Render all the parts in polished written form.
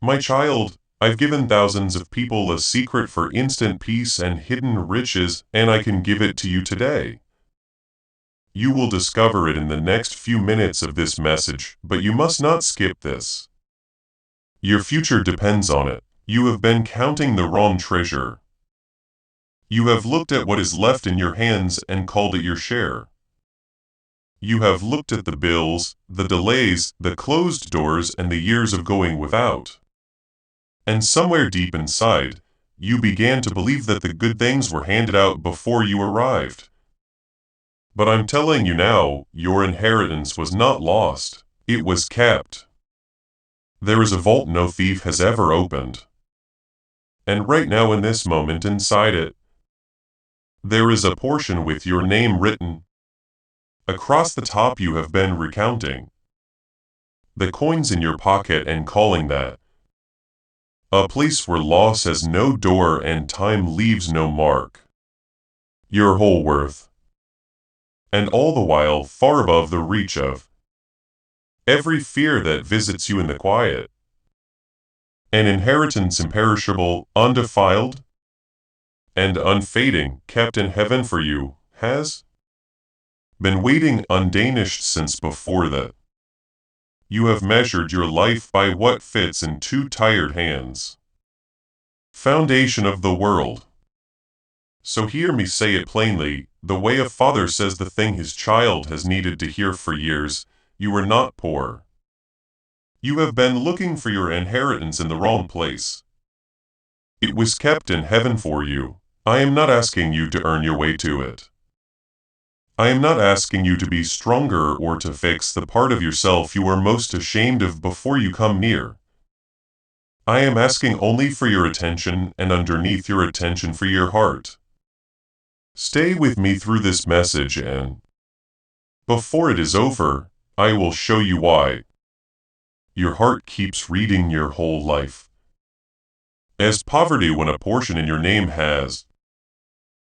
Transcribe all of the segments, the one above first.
My child, I've given thousands of people a secret for instant peace and hidden riches, and I can give it to you today. You will discover it in the next few minutes of this message, but you must not skip this. Your future depends on it. You have been counting the wrong treasure. You have looked at what is left in your hands and called it your share. You have looked at the bills, the delays, the closed doors, and the years of going without. And somewhere deep inside, you began to believe that the good things were handed out before you arrived. But I'm telling you now, your inheritance was not lost, it was kept. There is a vault no thief has ever opened. And right now in this moment inside it, there is a portion with your name written. Across the top you have been recounting the coins in your pocket and calling that a place where loss has no door and time leaves no mark. Your whole worth. And all the while far above the reach of every fear that visits you in the quiet. An inheritance imperishable, undefiled, and unfading, kept in heaven for you, has been waiting undamished since before that. You have measured your life by what fits in two tired hands. Foundation of the world. So hear me say it plainly, the way a father says the thing his child has needed to hear for years, you are not poor. You have been looking for your inheritance in the wrong place. It was kept in heaven for you. I am not asking you to earn your way to it. I am not asking you to be stronger or to fix the part of yourself you are most ashamed of before you come near. I am asking only for your attention and underneath your attention for your heart. Stay with me through this message and, before it is over, I will show you why. Your heart keeps reading your whole life as poverty when a portion in your name has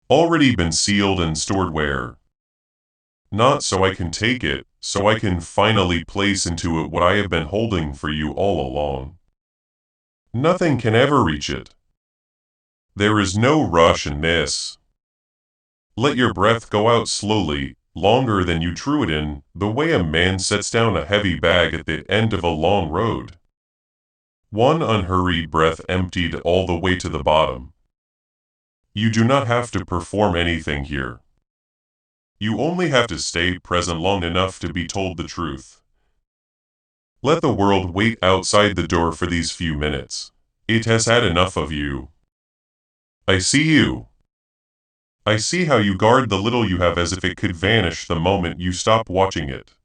already been sealed and stored where? Not so I can take it, so I can finally place into it what I have been holding for you all along. Nothing can ever reach it. There is no rush in this. Let your breath go out slowly, longer than you drew it in, the way a man sets down a heavy bag at the end of a long road. One unhurried breath emptied all the way to the bottom. You do not have to perform anything here. You only have to stay present long enough to be told the truth. Let the world wait outside the door for these few minutes. It has had enough of you. I see you. I see how you guard the little you have as if it could vanish the moment you stop watching it.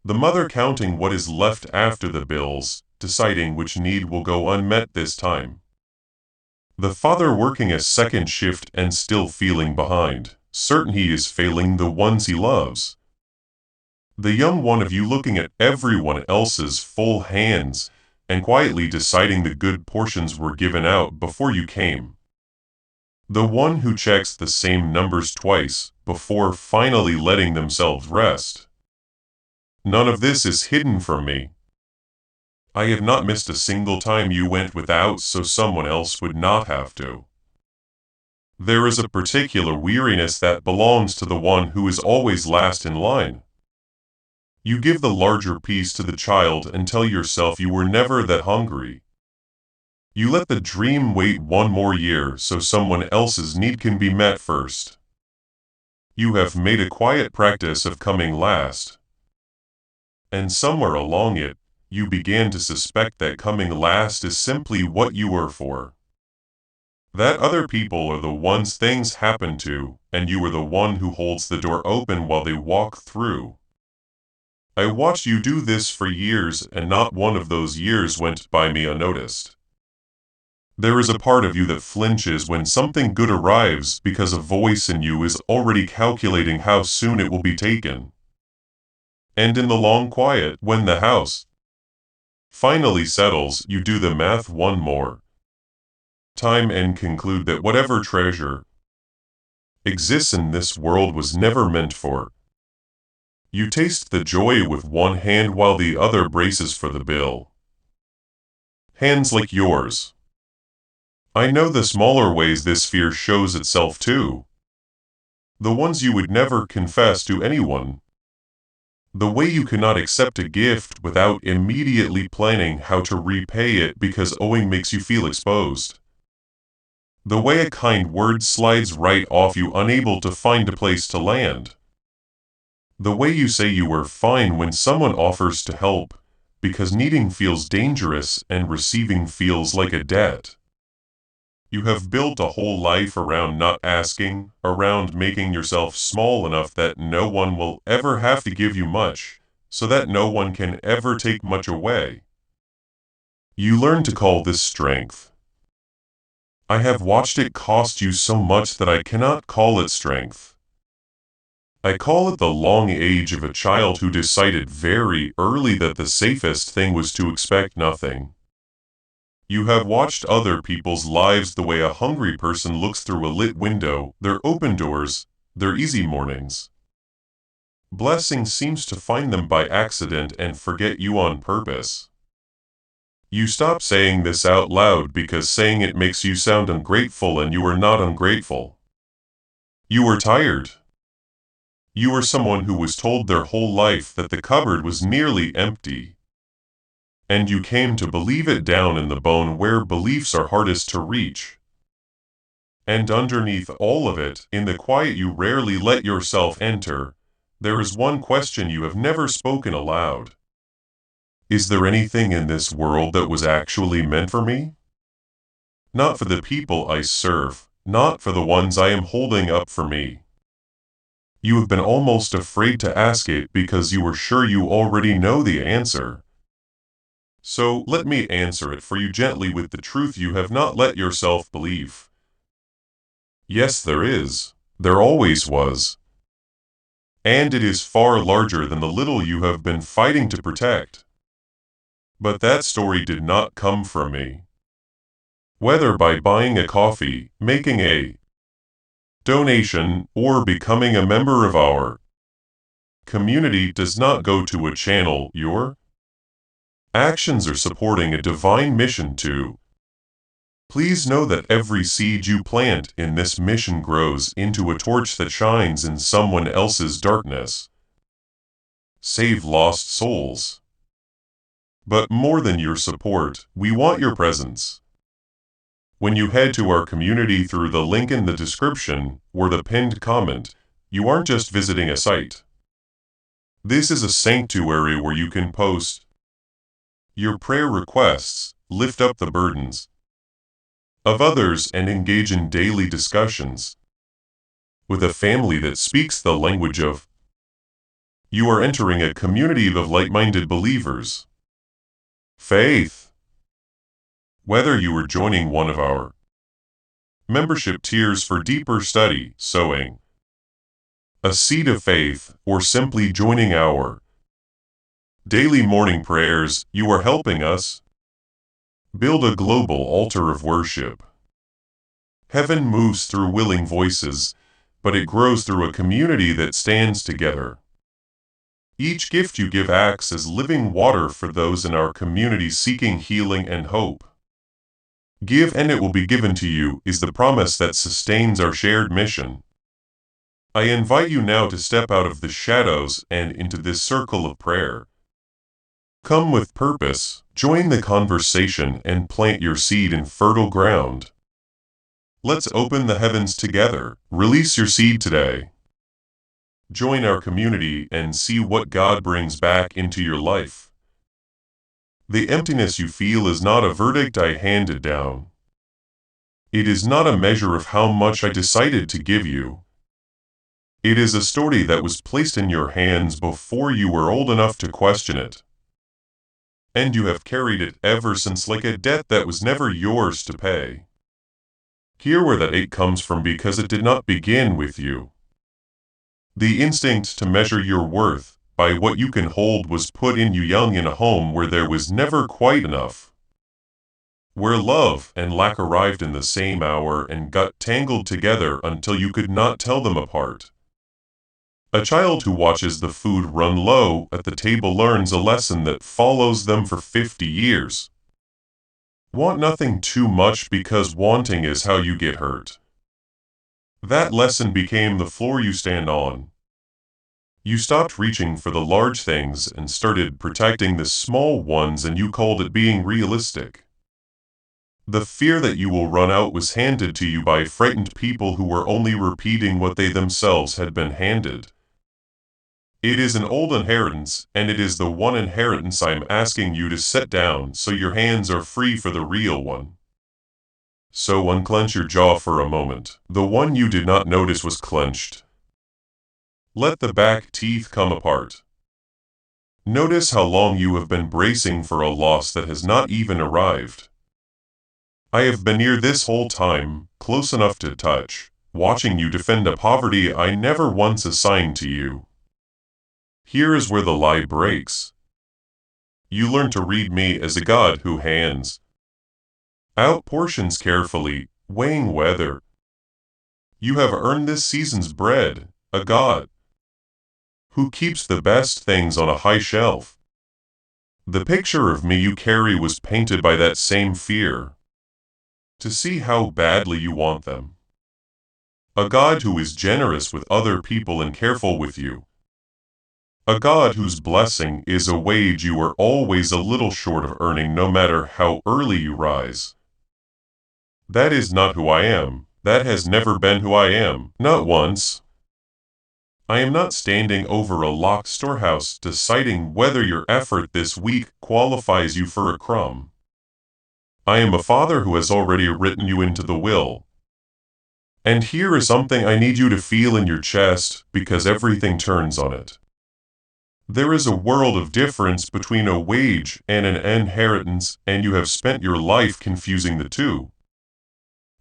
The mother counting what is left after the bills, deciding which need will go unmet this time. The father working a second shift and still feeling behind, certain he is failing the ones he loves. The young one of you looking at everyone else's full hands and quietly deciding the good portions were given out before you came. The one who checks the same numbers twice before finally letting themselves rest. None of this is hidden from me. I have not missed a single time you went without so someone else would not have to. There is a particular weariness that belongs to the one who is always last in line. You give the larger piece to the child and tell yourself you were never that hungry. You let the dream wait one more year so someone else's need can be met first. You have made a quiet practice of coming last. And somewhere along it, you began to suspect that coming last is simply what you were for. That other people are the ones things happen to, and you are the one who holds the door open while they walk through. I watched you do this for years and not one of those years went by me unnoticed. There is a part of you that flinches when something good arrives because a voice in you is already calculating how soon it will be taken. And in the long quiet, when the house finally settles, you do the math one more time and conclude that whatever treasure exists in this world was never meant for. You taste the joy with one hand while the other braces for the bill. Hands like yours. I know the smaller ways this fear shows itself too. The ones you would never confess to anyone. The way you cannot accept a gift without immediately planning how to repay it because owing makes you feel exposed. The way a kind word slides right off you, unable to find a place to land. The way you say you were fine when someone offers to help, because needing feels dangerous and receiving feels like a debt. You have built a whole life around not asking, around making yourself small enough that no one will ever have to give you much, so that no one can ever take much away. You learn to call this strength. I have watched it cost you so much that I cannot call it strength. I call it the long age of a child who decided very early that the safest thing was to expect nothing. You have watched other people's lives the way a hungry person looks through a lit window, their open doors, their easy mornings. Blessing seems to find them by accident and forget you on purpose. You stop saying this out loud because saying it makes you sound ungrateful, and you are not ungrateful. You were tired. You were someone who was told their whole life that the cupboard was nearly empty. And you came to believe it down in the bone where beliefs are hardest to reach. And underneath all of it, in the quiet you rarely let yourself enter, there is one question you have never spoken aloud. Is there anything in this world that was actually meant for me? Not for the people I serve, not for the ones I am holding up for me. You have been almost afraid to ask it because you were sure you already know the answer. So let me answer it for you gently with the truth you have not let yourself believe. Yes, there is. There always was. And it is far larger than the little you have been fighting to protect. But that story did not come from me. Whether by buying a coffee, making a donation, or becoming a member of our community does not go to a channel. Your actions are supporting a divine mission too. Please know that every seed you plant in this mission grows into a torch that shines in someone else's darkness. Save lost souls. But more than your support, we want your presence. When you head to our community through the link in the description or the pinned comment, you aren't just visiting a site. This is a sanctuary where you can post your prayer requests, lift up the burdens of others, and engage in daily discussions with a family that speaks the language of. You are entering a community of like-minded believers. Faith. Whether you are joining one of our membership tiers for deeper study, sowing a seed of faith, or simply joining our daily morning prayers, you are helping us build a global altar of worship. Heaven moves through willing voices, but it grows through a community that stands together. Each gift you give acts as living water for those in our community seeking healing and hope. Give and it will be given to you is the promise that sustains our shared mission. I invite you now to step out of the shadows and into this circle of prayer. Come with purpose, join the conversation, and plant your seed in fertile ground. Let's open the heavens together. Release your seed today. Join our community and see what God brings back into your life. The emptiness you feel is not a verdict I handed down. It is not a measure of how much I decided to give you. It is a story that was placed in your hands before you were old enough to question it. And you have carried it ever since like a debt that was never yours to pay. Hear where that ache comes from, because it did not begin with you. The instinct to measure your worth by what you can hold was put in you young in a home where there was never quite enough. Where love and lack arrived in the same hour and got tangled together until you could not tell them apart. A child who watches the food run low at the table learns a lesson that follows them for 50 years. Want nothing too much because wanting is how you get hurt. That lesson became the floor you stand on. You stopped reaching for the large things and started protecting the small ones, and you called it being realistic. The fear that you will run out was handed to you by frightened people who were only repeating what they themselves had been handed. It is an old inheritance, and it is the one inheritance I am asking you to set down so your hands are free for the real one. So unclench your jaw for a moment. The one you did not notice was clenched. Let the back teeth come apart. Notice how long you have been bracing for a loss that has not even arrived. I have been near this whole time, close enough to touch, watching you defend a poverty I never once assigned to you. Here is where the lie breaks. You learn to read me as a God who hands out portions carefully, weighing whether you have earned this season's bread, a God who keeps the best things on a high shelf. The picture of me you carry was painted by that same fear, to see how badly you want them. A God who is generous with other people and careful with you. A God whose blessing is a wage you are always a little short of earning no matter how early you rise. That is not who I am. That has never been who I am, not once. I am not standing over a locked storehouse deciding whether your effort this week qualifies you for a crumb. I am a father who has already written you into the will. And here is something I need you to feel in your chest, because everything turns on it. There is a world of difference between a wage and an inheritance, and you have spent your life confusing the two.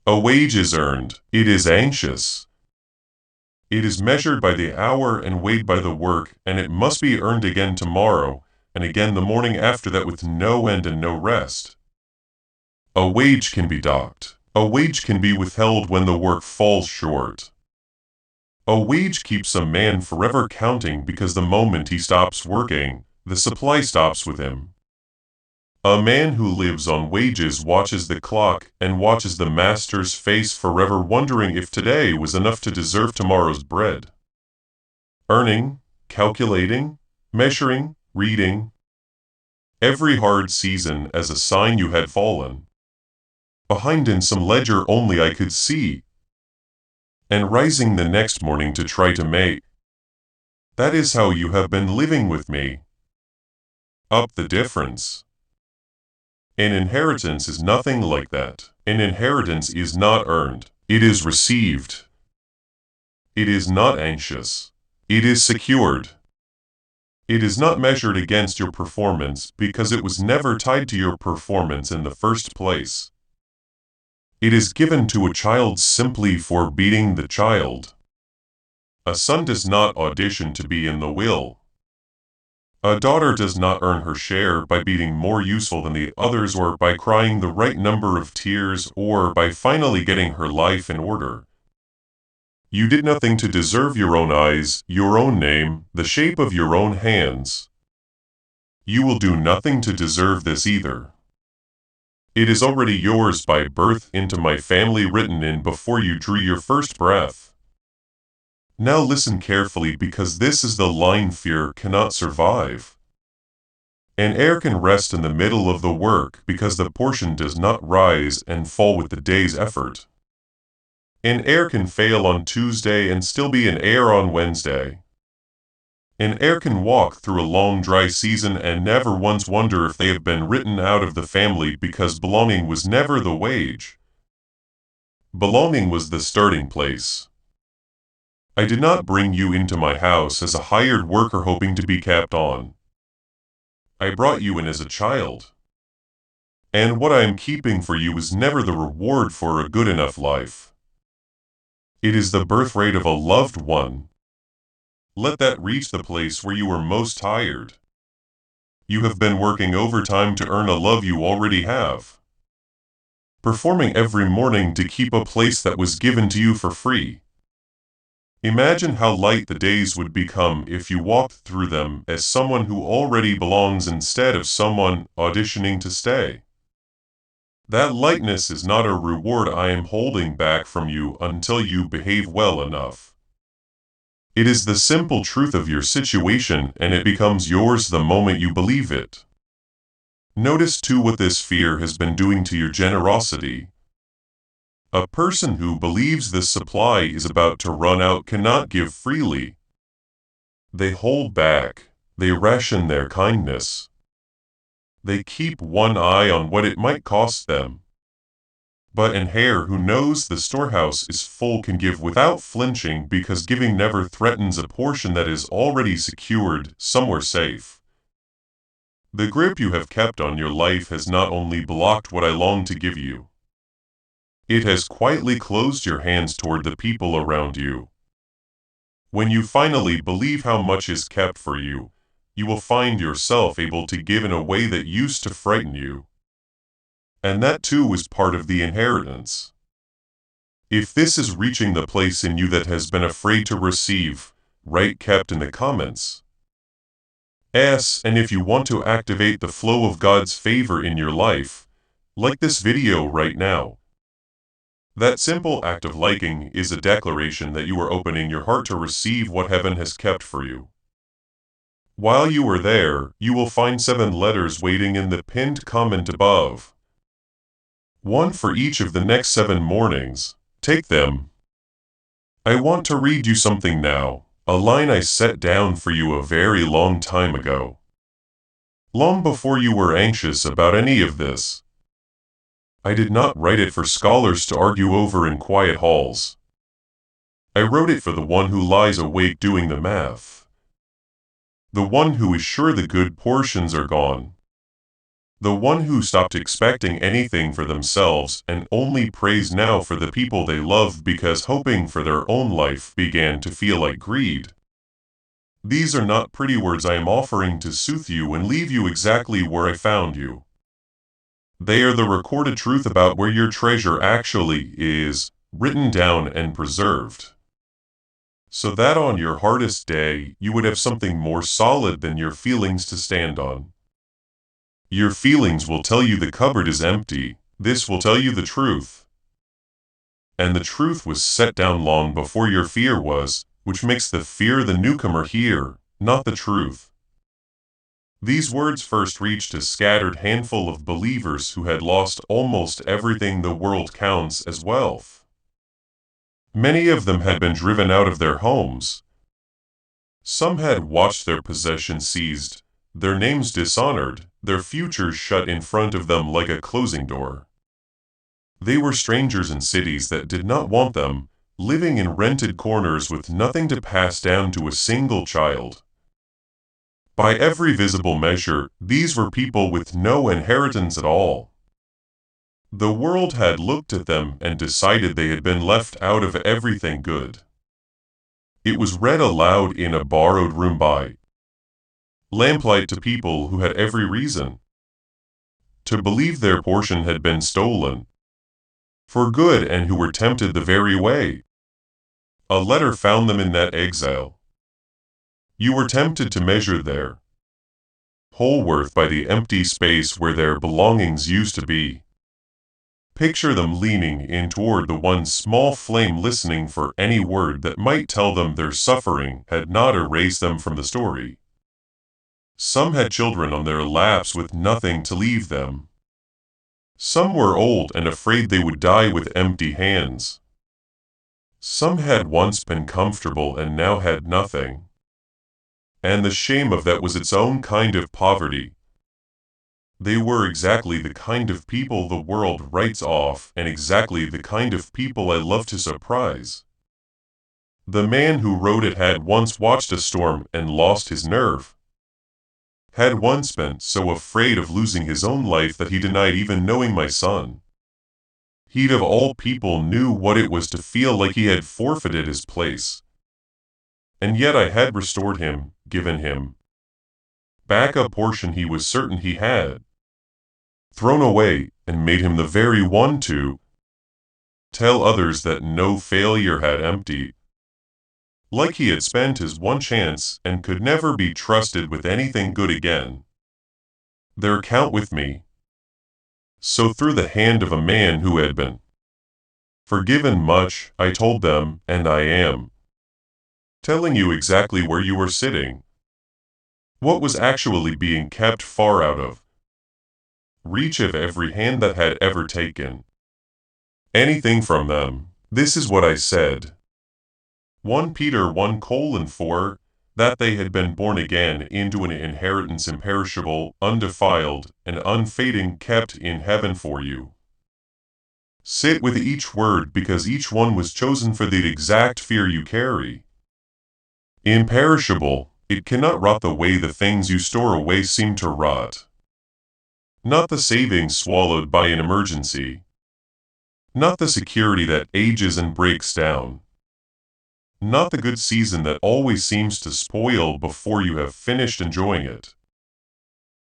A wage is earned, it is anxious. It is measured by the hour and weighed by the work, and it must be earned again tomorrow, and again the morning after that, with no end and no rest. A wage can be docked. A wage can be withheld when the work falls short. A wage keeps a man forever counting, because the moment he stops working, the supply stops with him. A man who lives on wages watches the clock and watches the master's face forever, wondering if today was enough to deserve tomorrow's bread. Earning, calculating, measuring, reading. Every hard season as a sign you had fallen behind in some ledger only I could see. And rising the next morning to try to make. That is how you have been living with me. Up the difference. An inheritance is nothing like that. An inheritance is not earned. It is received. It is not anxious. It is secured. It is not measured against your performance, because it was never tied to your performance in the first place. It is given to a child simply for beating the child. A son does not audition to be in the will. A daughter does not earn her share by being more useful than the others, or by crying the right number of tears, or by finally getting her life in order. You did nothing to deserve your own eyes, your own name, the shape of your own hands. You will do nothing to deserve this either. It is already yours by birth, into my family, written in before you drew your first breath. Now listen carefully, because this is the line fear cannot survive. An heir can rest in the middle of the work, because the portion does not rise and fall with the day's effort. An heir can fail on Tuesday and still be an heir on Wednesday. An heir can walk through a long dry season and never once wonder if they have been written out of the family, because belonging was never the wage. Belonging was the starting place. I did not bring you into my house as a hired worker hoping to be kept on. I brought you in as a child. And what I am keeping for you is never the reward for a good enough life. It is the birthright of a loved one. Let that reach the place where you are most tired. You have been working overtime to earn a love you already have. Performing every morning to keep a place that was given to you for free. Imagine how light the days would become if you walked through them as someone who already belongs instead of someone auditioning to stay. That lightness is not a reward I am holding back from you until you behave well enough. It is the simple truth of your situation, and it becomes yours the moment you believe it. Notice too what this fear has been doing to your generosity. A person who believes this supply is about to run out cannot give freely. They hold back, they ration their kindness. They keep one eye on what it might cost them. But an heir who knows the storehouse is full can give without flinching, because giving never threatens a portion that is already secured, somewhere safe. The grip you have kept on your life has not only blocked what I long to give you, it has quietly closed your hands toward the people around you. When you finally believe how much is kept for you, you will find yourself able to give in a way that used to frighten you. And that too is part of the inheritance. If this is reaching the place in you that has been afraid to receive, write kept in the comments. And if you want to activate the flow of God's favor in your life, like this video right now. That simple act of liking is a declaration that you are opening your heart to receive what heaven has kept for you. While you are there, you will find 7 letters waiting in the pinned comment above. One for each of the next 7 mornings. Take them. I want to read you something now, a line I set down for you a very long time ago. Long before you were anxious about any of this. I did not write it for scholars to argue over in quiet halls. I wrote it for the one who lies awake doing the math. The one who is sure the good portions are gone. The one who stopped expecting anything for themselves and only prays now for the people they love, because hoping for their own life began to feel like greed. These are not pretty words I am offering to soothe you and leave you exactly where I found you. They are the recorded truth about where your treasure actually is, written down and preserved. So that on your hardest day, you would have something more solid than your feelings to stand on. Your feelings will tell you the cupboard is empty. This will tell you the truth. And the truth was set down long before your fear was, which makes the fear the newcomer here, not the truth. These words first reached a scattered handful of believers who had lost almost everything the world counts as wealth. Many of them had been driven out of their homes. Some had watched their possessions seized, their names dishonored, their futures shut in front of them like a closing door. They were strangers in cities that did not want them, living in rented corners with nothing to pass down to a single child. By every visible measure, these were people with no inheritance at all. The world had looked at them and decided they had been left out of everything good. It was read aloud in a borrowed room by lamplight to people who had every reason to believe their portion had been stolen for good, and who were tempted the very way. A letter found them in that exile. You were tempted to measure their whole worth by the empty space where their belongings used to be. Picture them leaning in toward the one small flame, listening for any word that might tell them their suffering had not erased them from the story. Some had children on their laps with nothing to leave them. Some were old and afraid they would die with empty hands. Some had once been comfortable and now had nothing. And the shame of that was its own kind of poverty. They were exactly the kind of people the world writes off, and exactly the kind of people I love to surprise. The man who wrote it had once watched a storm and lost his nerve. Had once been so afraid of losing his own life that he denied even knowing my son. He'd of all people knew what it was to feel like he had forfeited his place. And yet I had restored him, given him back a portion he was certain he had thrown away, and made him the very one to tell others that no failure had emptied. Like he had spent his one chance and could never be trusted with anything good again. Their account with me So through the hand of a man who had been forgiven much, I told them, and I am telling you exactly where you were sitting. What was actually being kept far out of reach of every hand that had ever taken anything from them. This is what I said. 1 Peter 1:4, that they had been born again into an inheritance imperishable, undefiled, and unfading, kept in heaven for you. Sit with each word because each one was chosen for the exact fear you carry. Imperishable, it cannot rot the way the things you store away seem to rot. Not the savings swallowed by an emergency. Not the security that ages and breaks down. Not the good season that always seems to spoil before you have finished enjoying it.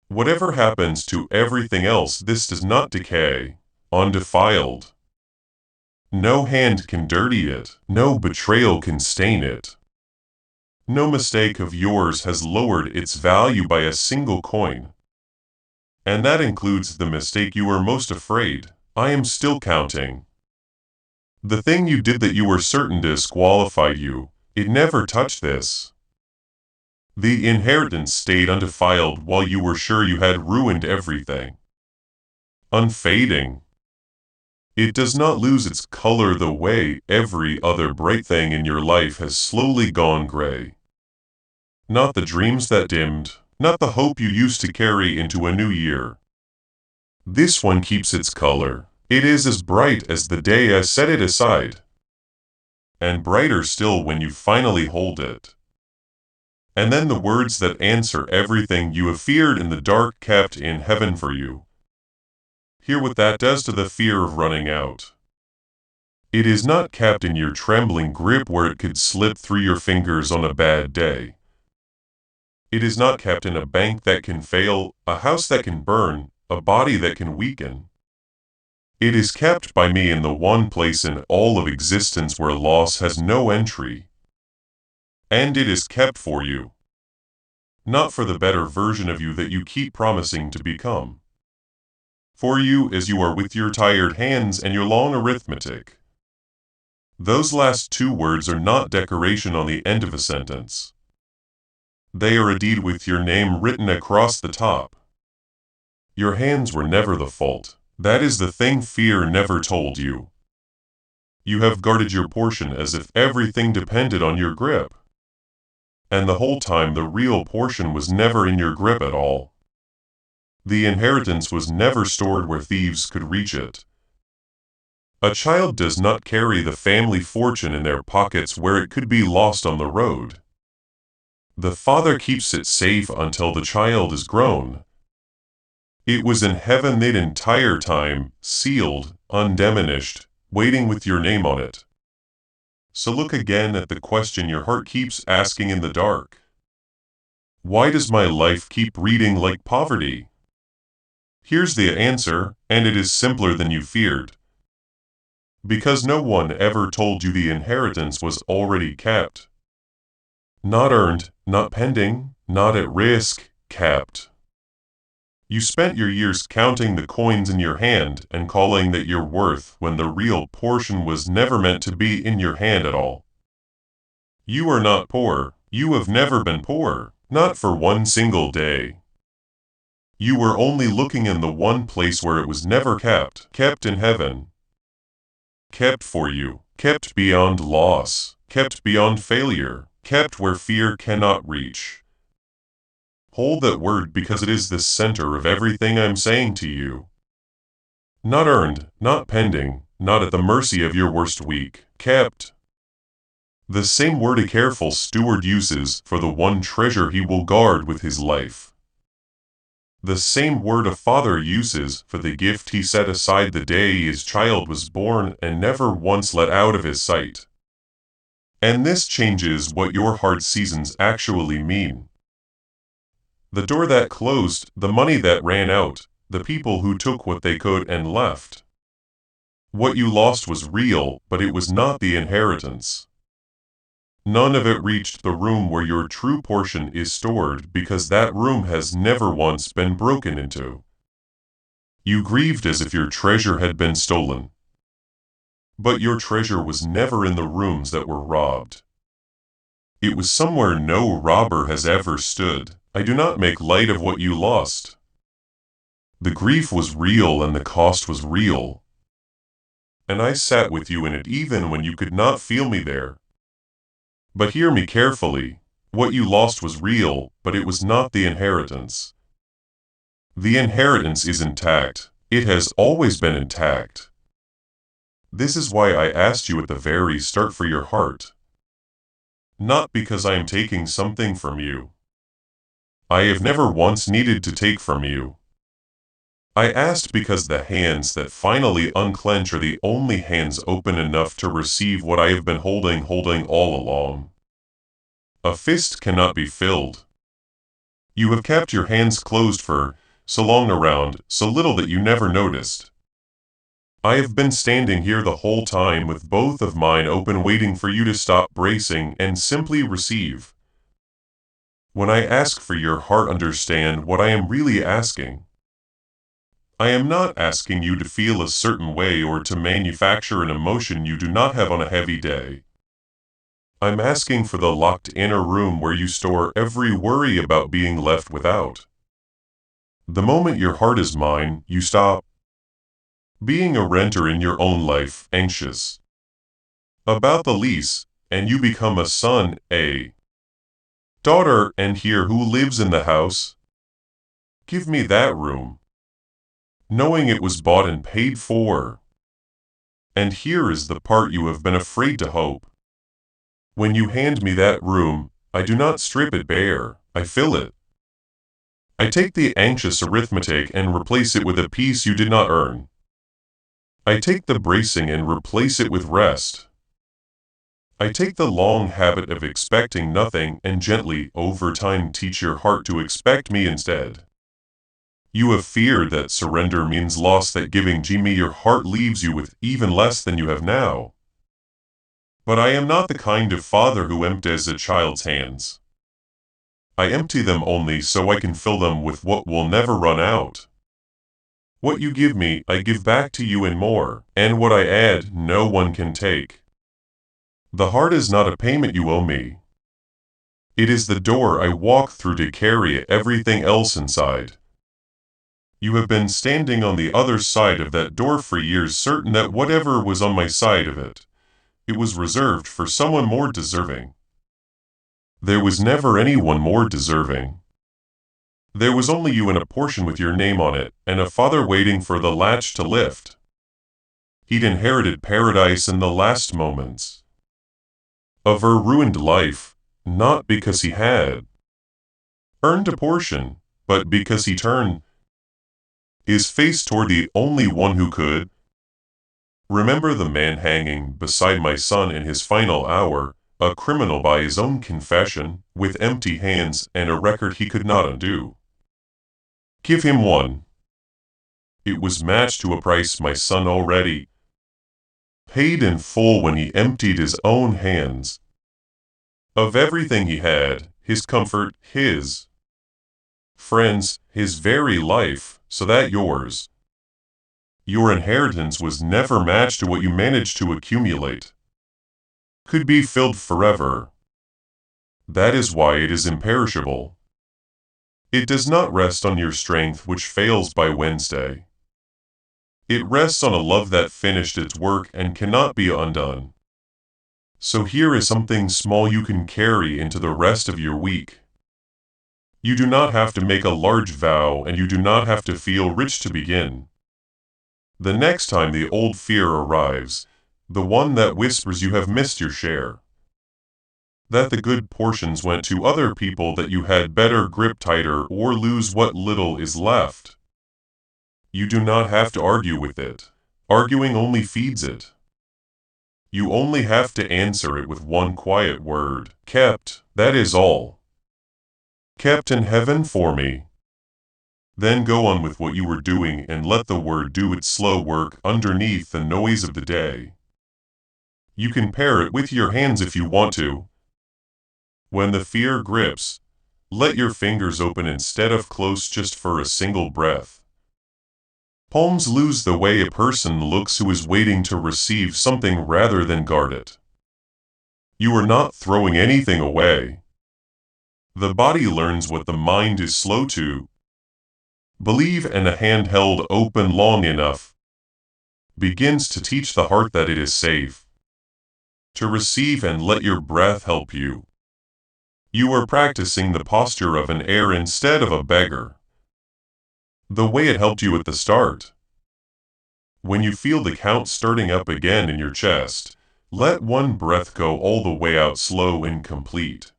Whatever happens to everything else, this does not decay, undefiled. No hand can dirty it, no betrayal can stain it. No mistake of yours has lowered its value by a single coin. And that includes the mistake you were most afraid. I am still counting. The thing you did that you were certain disqualified you, it never touched this. The inheritance stayed undefiled while you were sure you had ruined everything. Unfading. It does not lose its color the way every other bright thing in your life has slowly gone gray. Not the dreams that dimmed, not the hope you used to carry into a new year. This one keeps its color. It is as bright as the day I set it aside. And brighter still when you finally hold it. And then the words that answer everything you have feared in the dark, kept in heaven for you. Hear what that does to the fear of running out. It is not kept in your trembling grip where it could slip through your fingers on a bad day. It is not kept in a bank that can fail, a house that can burn, a body that can weaken. It is kept by me in the one place in all of existence where loss has no entry. And it is kept for you. Not for the better version of you that you keep promising to become. For you as you are with your tired hands and your long arithmetic. Those last 2 words are not decoration on the end of a sentence. They are a deed with your name written across the top. Your hands were never the fault. That is the thing fear never told you. You have guarded your portion as if everything depended on your grip. And the whole time the real portion was never in your grip at all. The inheritance was never stored where thieves could reach it. A child does not carry the family fortune in their pockets where it could be lost on the road. The father keeps it safe until the child is grown. It was in heaven that entire time, sealed, undiminished, waiting with your name on it. So look again at the question your heart keeps asking in the dark. Why does my life keep reading like poverty? Here's the answer, and it is simpler than you feared. Because no one ever told you the inheritance was already kept. Not earned, not pending, not at risk, kept. You spent your years counting the coins in your hand and calling that your worth when the real portion was never meant to be in your hand at all. You are not poor. You have never been poor, not for one single day. You were only looking in the one place where it was never kept in heaven. Kept for you, kept beyond loss, kept beyond failure, kept where fear cannot reach. Hold that word because it is the center of everything I'm saying to you. Not earned, not pending, not at the mercy of your worst week, kept. The same word a careful steward uses for the one treasure he will guard with his life. The same word a father uses for the gift he set aside the day his child was born and never once let out of his sight. And this changes what your hard seasons actually mean. The door that closed, the money that ran out, the people who took what they could and left. What you lost was real, but it was not the inheritance. None of it reached the room where your true portion is stored because that room has never once been broken into. You grieved as if your treasure had been stolen. But your treasure was never in the rooms that were robbed. It was somewhere no robber has ever stood. I do not make light of what you lost. The grief was real and the cost was real. And I sat with you in it even when you could not feel me there. But hear me carefully. What you lost was real, but it was not the inheritance. The inheritance is intact. It has always been intact. This is why I asked you at the very start for your heart. Not because I am taking something from you. I have never once needed to take from you. I asked because the hands that finally unclench are the only hands open enough to receive what I have been holding all along. A fist cannot be filled. You have kept your hands closed for so long around, so little that you never noticed. I have been standing here the whole time with both of mine open waiting for you to stop bracing and simply receive. When I ask for your heart, understand what I am really asking. I am not asking you to feel a certain way or to manufacture an emotion you do not have on a heavy day. I'm asking for the locked inner room where you store every worry about being left without. The moment your heart is mine, you stop being a renter in your own life, anxious about the lease, and you become a son, a daughter, and here who lives in the house. Give me that room, knowing it was bought and paid for. And here is the part you have been afraid to hope. When you hand me that room, I do not strip it bare, I fill it. I take the anxious arithmetic and replace it with a peace you did not earn. I take the bracing and replace it with rest. I take the long habit of expecting nothing and gently, over time, teach your heart to expect me instead. You have feared that surrender means loss, that giving me your heart leaves you with even less than you have now. But I am not the kind of father who empties a child's hands. I empty them only so I can fill them with what will never run out. What you give me, I give back to you and more, and what I add, no one can take. The heart is not a payment you owe me. It is the door I walk through to carry everything else inside. You have been standing on the other side of that door for years, certain that whatever was on my side of it, it was reserved for someone more deserving. There was never anyone more deserving. There was only you and a portion with your name on it, and a father waiting for the latch to lift. He'd inherited paradise in the last moments of her ruined life, not because he had earned a portion, but because he turned his face toward the only one who could. Remember the man hanging beside my son in his final hour, a criminal by his own confession, with empty hands and a record he could not undo. Give him one. It was matched to a price my son already paid in full when he emptied his own hands of everything he had, his comfort, his friends, his very life, so that your inheritance was never matched to what you managed to accumulate, could be filled forever. That is why it is imperishable. It does not rest on your strength which fails by Wednesday. It rests on a love that finished its work and cannot be undone. So here is something small you can carry into the rest of your week. You do not have to make a large vow, and you do not have to feel rich to begin. The next time the old fear arrives, the one that whispers you have missed your share, that the good portions went to other people, that you had better grip tighter or lose what little is left. You do not have to argue with it. Arguing only feeds it. You only have to answer it with one quiet word: kept, that is all. Kept in heaven for me. Then go on with what you were doing and let the word do its slow work underneath the noise of the day. You can pair it with your hands if you want to. When the fear grips, let your fingers open instead of close just for a single breath. Palms lose the way a person looks who is waiting to receive something rather than guard it. You are not throwing anything away. The body learns what the mind is slow to believe, and a hand held open long enough begins to teach the heart that it is safe to receive and let your breath help you. You are practicing the posture of an heir instead of a beggar, the way it helped you at the start. When you feel the count starting up again in your chest, let one breath go all the way out, slow and complete.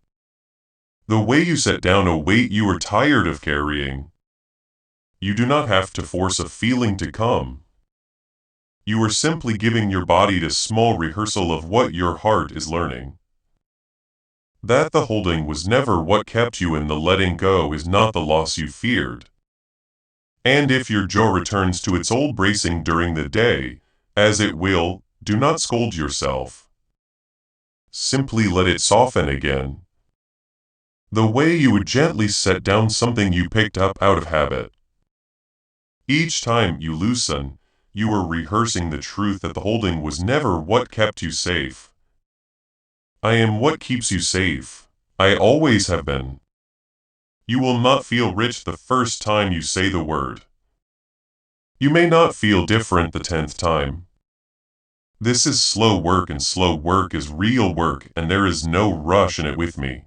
The way you set down a weight you are tired of carrying. You do not have to force a feeling to come. You are simply giving your body a small rehearsal of what your heart is learning. That the holding was never what kept you, and the letting go is not the loss you feared. And if your jaw returns to its old bracing during the day, as it will, do not scold yourself. Simply let it soften again. The way you would gently set down something you picked up out of habit. Each time you loosen, you are rehearsing the truth that the holding was never what kept you safe. I am what keeps you safe. I always have been. You will not feel rich the first time you say the word. You may not feel different the 10th time. This is slow work, and slow work is real work, and there is no rush in it with me.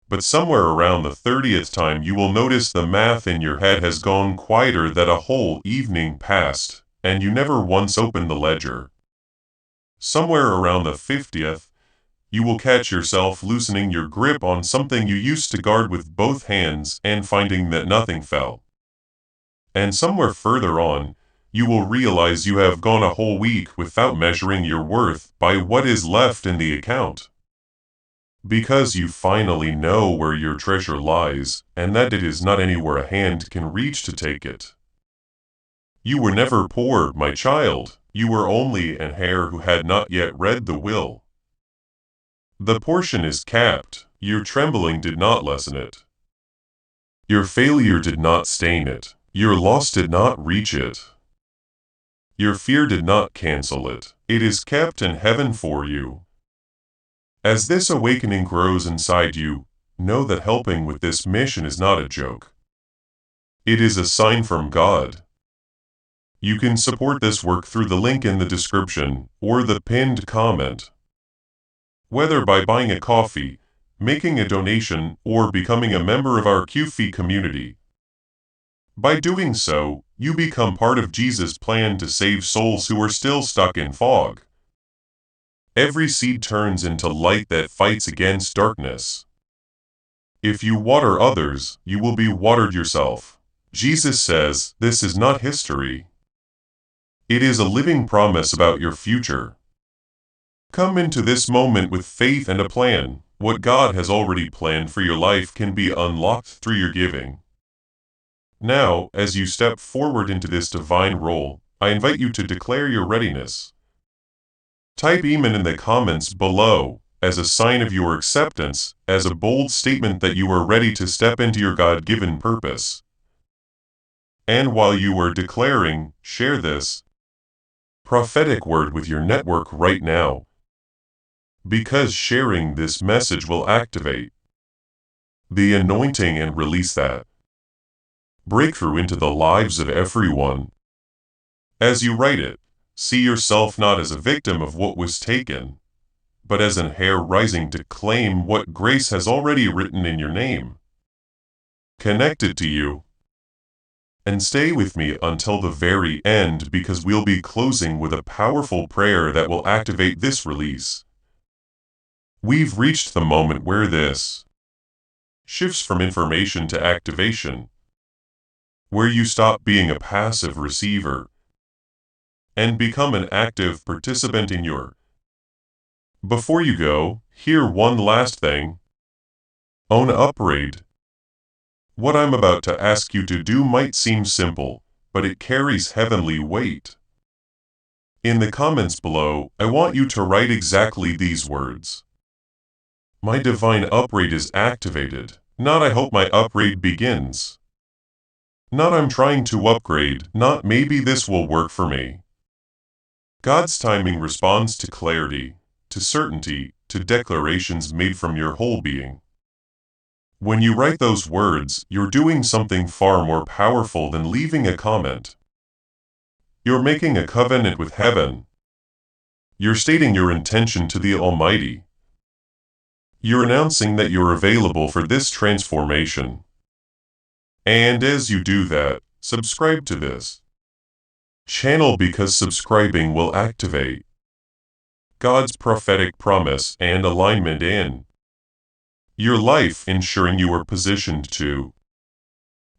But somewhere around the 30th time you will notice the math in your head has gone quieter, that a whole evening passed, and you never once opened the ledger. Somewhere around the 50th, you will catch yourself loosening your grip on something you used to guard with both hands and finding that nothing fell. And somewhere further on, you will realize you have gone a whole week without measuring your worth by what is left in the account. Because you finally know where your treasure lies, and that it is not anywhere a hand can reach to take it. You were never poor, my child. You were only an heir who had not yet read the will. The portion is capped. Your trembling did not lessen it. Your failure did not stain it. Your loss did not reach it. Your fear did not cancel it. It is kept in heaven for you. As this awakening grows inside you, know that helping with this mission is not a joke. It is a sign from God. You can support this work through the link in the description or the pinned comment. Whether by buying a coffee, making a donation, or becoming a member of our QFI community. By doing so, you become part of Jesus' plan to save souls who are still stuck in fog. Every seed turns into light that fights against darkness. If you water others, you will be watered yourself. Jesus says, this is not history. It is a living promise about your future. Come into this moment with faith and a plan. What God has already planned for your life can be unlocked through your giving. Now, as you step forward into this divine role, I invite you to declare your readiness. Type Amen in the comments below, as a sign of your acceptance, as a bold statement that you are ready to step into your God-given purpose. And while you are declaring, share this prophetic word with your network right now. Because sharing this message will activate the anointing and release that breakthrough into the lives of everyone. As you write it, see yourself not as a victim of what was taken, but as an heir rising to claim what grace has already written in your name. Connect it to you. And stay with me until the very end, because we'll be closing with a powerful prayer that will activate this release. We've reached the moment where this shifts from information to activation, where you stop being a passive receiver and become an active participant in your. Before you go, hear one last thing. Own upgrade. What I'm about to ask you to do might seem simple, but it carries heavenly weight. In the comments below, I want you to write exactly these words. My divine upgrade is activated, not I hope my upgrade begins. Not I'm trying to upgrade, not maybe this will work for me. God's timing responds to clarity, to certainty, to declarations made from your whole being. When you write those words, you're doing something far more powerful than leaving a comment. You're making a covenant with heaven. You're stating your intention to the Almighty. You're announcing that you're available for this transformation. And as you do that, subscribe to this channel because subscribing will activate God's prophetic promise and alignment in your life, ensuring you are positioned to.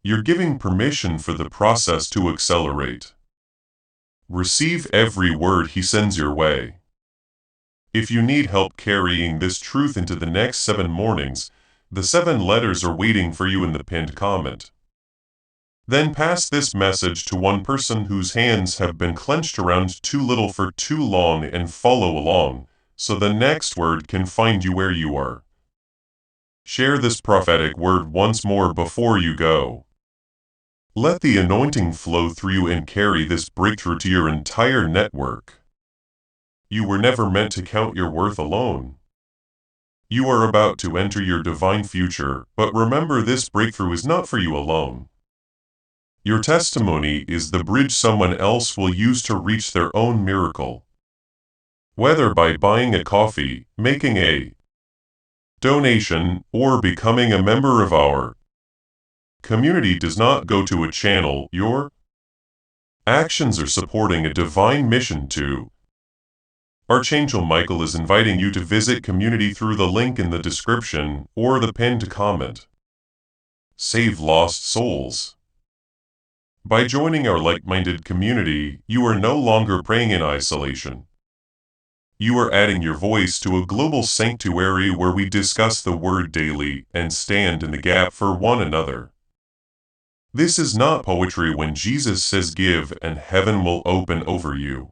You're giving permission for the process to accelerate. Receive every word He sends your way. If you need help carrying this truth into the next 7 mornings, the 7 letters are waiting for you in the pinned comment. Then pass this message to one person whose hands have been clenched around too little for too long and follow along, so the next word can find you where you are. Share this prophetic word once more before you go. Let the anointing flow through you and carry this breakthrough to your entire network. You were never meant to count your worth alone. You are about to enter your divine future, but remember this breakthrough is not for you alone. Your testimony is the bridge someone else will use to reach their own miracle. Whether by buying a coffee, making a donation, or becoming a member of our community does not go to a channel, your actions are supporting a divine mission too. Archangel Michael is inviting you to visit community through the link in the description or the pinned comment. Save lost souls. By joining our like-minded community, you are no longer praying in isolation. You are adding your voice to a global sanctuary where we discuss the Word daily and stand in the gap for one another. This is not poetry when Jesus says give and heaven will open over you.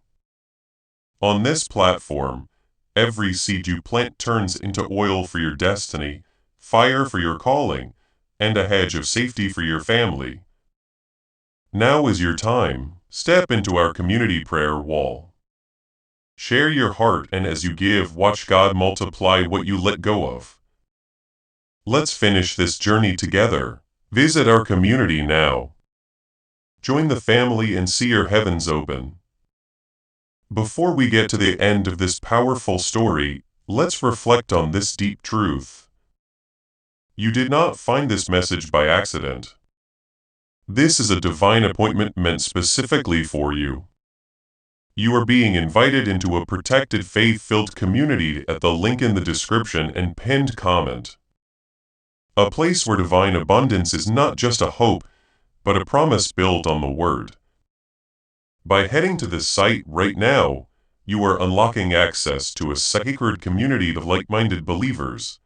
On this platform, every seed you plant turns into oil for your destiny, fire for your calling, and a hedge of safety for your family. Now is your time. Step into our community prayer wall. Share your heart, and as you give, watch God multiply what you let go of. Let's finish this journey together. Visit our community now. Join the family and see your heavens open. Before we get to the end of this powerful story, let's reflect on this deep truth. You did not find this message by accident. This is a divine appointment meant specifically for you. You are being invited into a protected faith-filled community at the link in the description and pinned comment. A place where divine abundance is not just a hope, but a promise built on the Word. By heading to this site right now, you are unlocking access to a sacred community of like-minded believers.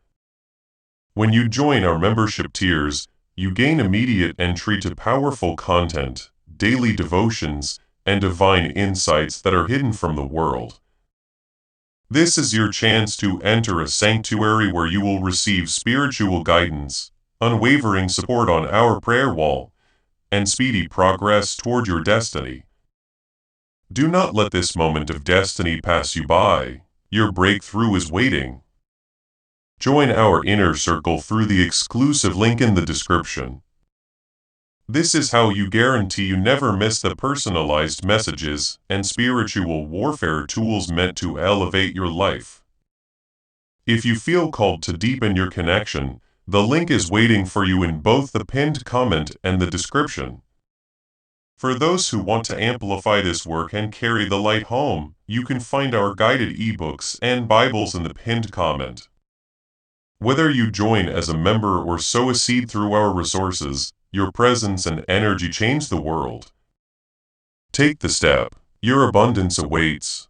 When you join our membership tiers, you gain immediate entry to powerful content, daily devotions, and divine insights that are hidden from the world. This is your chance to enter a sanctuary where you will receive spiritual guidance, unwavering support on our prayer wall, and speedy progress toward your destiny. Do not let this moment of destiny pass you by. Your breakthrough is waiting. Join our inner circle through the exclusive link in the description. This is how you guarantee you never miss the personalized messages and spiritual warfare tools meant to elevate your life. If you feel called to deepen your connection, the link is waiting for you in both the pinned comment and the description. For those who want to amplify this work and carry the light home, you can find our guided ebooks and Bibles in the pinned comment. Whether you join as a member or sow a seed through our resources, your presence and energy change the world. Take the step. Your abundance awaits.